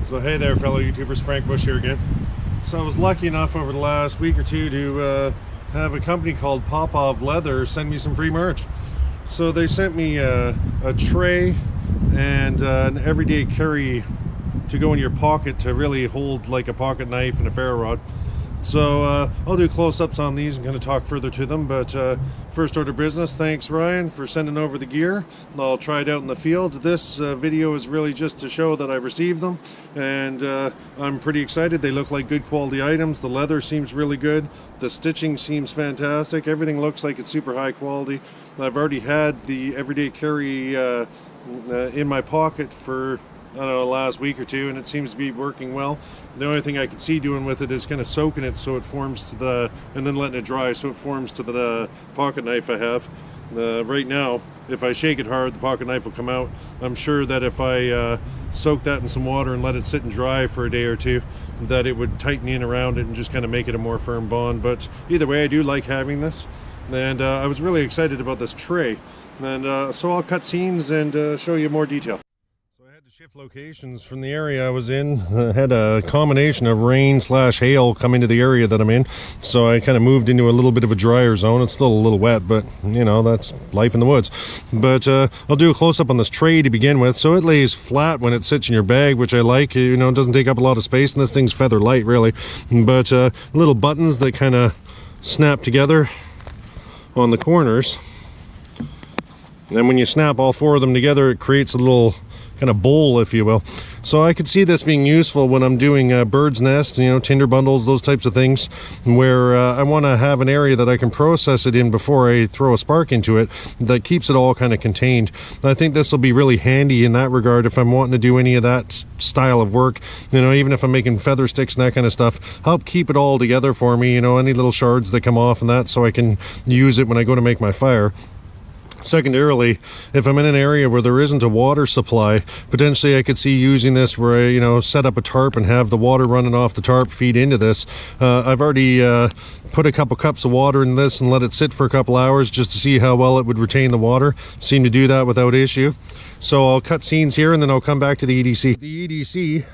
So hey there fellow YouTubers, Frank Bush here again. So I was lucky enough over the last week or two to have a company called Popov Leathers send me some free merch. So they sent me a tray and an everyday carry to go in your pocket to really hold like a pocket knife and a ferro rod. So I'll do close-ups on these and kind of talk further to them, but first order business, thanks Ryan for sending over the gear. I'll try it out in the field. This video is really just to show that I received them, and I'm pretty excited. They look like good quality items. The leather seems really good. The stitching seems fantastic. Everything looks like it's super high quality. I've already had the everyday carry in my pocket for I don't know, last week or two, and it seems to be working well. The only thing I can see doing with it is kind of soaking it so it forms to the, and then letting it dry so it forms to the pocket knife I have. Right now, if I shake it hard, the pocket knife will come out. I'm sure that if I soak that in some water and let it sit and dry for a day or two, that it would tighten in around it and just kind of make it a more firm bond. But either way, I do like having this, and I was really excited about this tray. And so I'll cut scenes and show you more detail. Shift locations from the area I was in. I had a combination of rain / hail come into the area that I'm in, so I kind of moved into a little bit of a drier zone. It's still a little wet, but you know, that's life in the woods. But I'll do a close-up on this tray to begin with. So it lays flat when it sits in your bag, which I like. You know, it doesn't take up a lot of space, and this thing's feather light really. But little buttons that kind of snap together on the corners, and when you snap all 4 of them together, it creates a little kind of bowl, if you will. So I could see this being useful when I'm doing bird's nest, you know, tinder bundles, those types of things, where I want to have an area that I can process it in before I throw a spark into it, that keeps it all kind of contained. And I think this will be really handy in that regard if I'm wanting to do any of that style of work, you know, even if I'm making feather sticks and that kind of stuff. Help keep it all together for me, you know, any little shards that come off and that, so I can use it when I go to make my fire. Secondarily, if I'm in an area where there isn't a water supply, potentially I could see using this where I, you know, set up a tarp and have the water running off the tarp feed into this. I've already put a couple cups of water in this and let it sit for a couple hours just to see how well it would retain the water. Seem to do that without issue. So I'll cut scenes here and then I'll come back to the EDC. The EDC,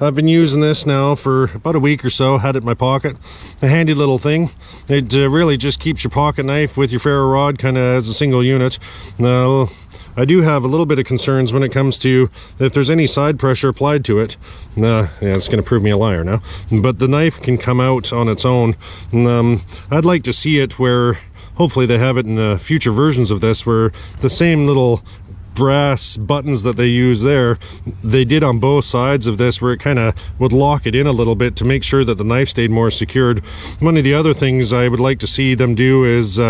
I've been using this now for about a week or so. Had it in my pocket. A handy little thing. It really just keeps your pocket knife with your ferro rod kind of as a single unit. Now, I do have a little bit of concerns when it comes to if there's any side pressure applied to it. Yeah, it's going to prove me a liar now. But the knife can come out on its own. I'd like to see it where, hopefully they have it in future versions of this, where the same little brass buttons that they use there, they did on both sides of this, where it kind of would lock it in a little bit to make sure that the knife stayed more secured. One of the other things I would like to see them do is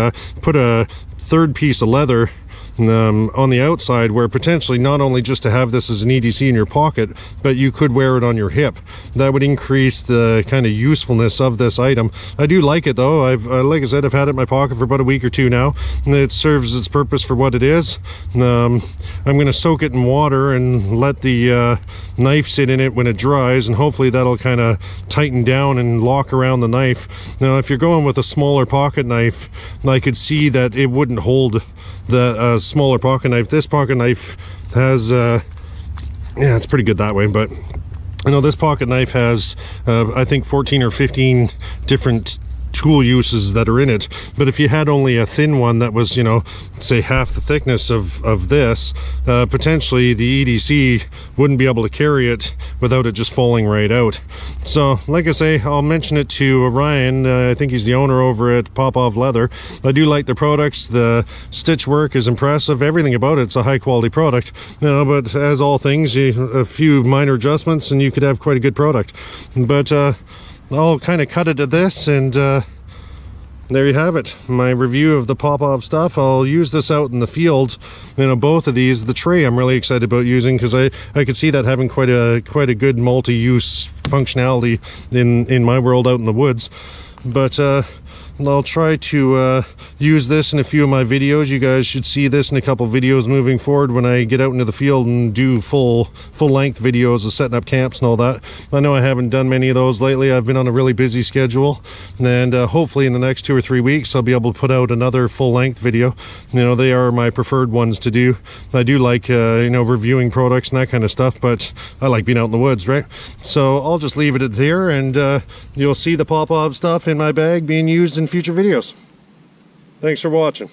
put a third piece of leather on the outside, where potentially not only just to have this as an EDC in your pocket, but you could wear it on your hip. That would increase the kind of usefulness of this item. I do like it though. I've like I said, I've had it in my pocket for about a week or two now. It serves its purpose for what it is. I'm going to soak it in water and let the knife sit in it when it dries, and hopefully that'll kind of tighten down and lock around the knife. Now if you're going with a smaller pocket knife, I could see that it wouldn't hold the smaller pocket knife. This pocket knife has yeah, it's pretty good that way, but you know, this pocket knife has I think 14 or 15 different tool uses that are in it. But if you had only a thin one that was, you know, say half the thickness of this, potentially the EDC wouldn't be able to carry it without it just falling right out. So like I say, I'll mention it to Ryan. I think he's the owner over at Popov Leather. I do like the products. The stitch work is impressive. Everything about it's a high quality product, you know, but as all things, a few minor adjustments and you could have quite a good product. But I'll kind of cut it to this, and there you have it, my review of the Popov stuff. I'll use this out in the field, you know, both of these. The tray I'm really excited about using, because I could see that having quite a good multi-use functionality in my world out in the woods. But I'll try to use this in a few of my videos. You guys should see this in a couple videos moving forward when I get out into the field and do full length videos of setting up camps and all that. I know I haven't done many of those lately. I've been on a really busy schedule, and hopefully in the next 2 or 3 weeks I'll be able to put out another full length video. You know, they are my preferred ones to do. I do like you know, reviewing products and that kind of stuff, but I like being out in the woods, right? So I'll just leave it at there, and you'll see the Popov stuff in my bag being used in future videos. Thanks for watching.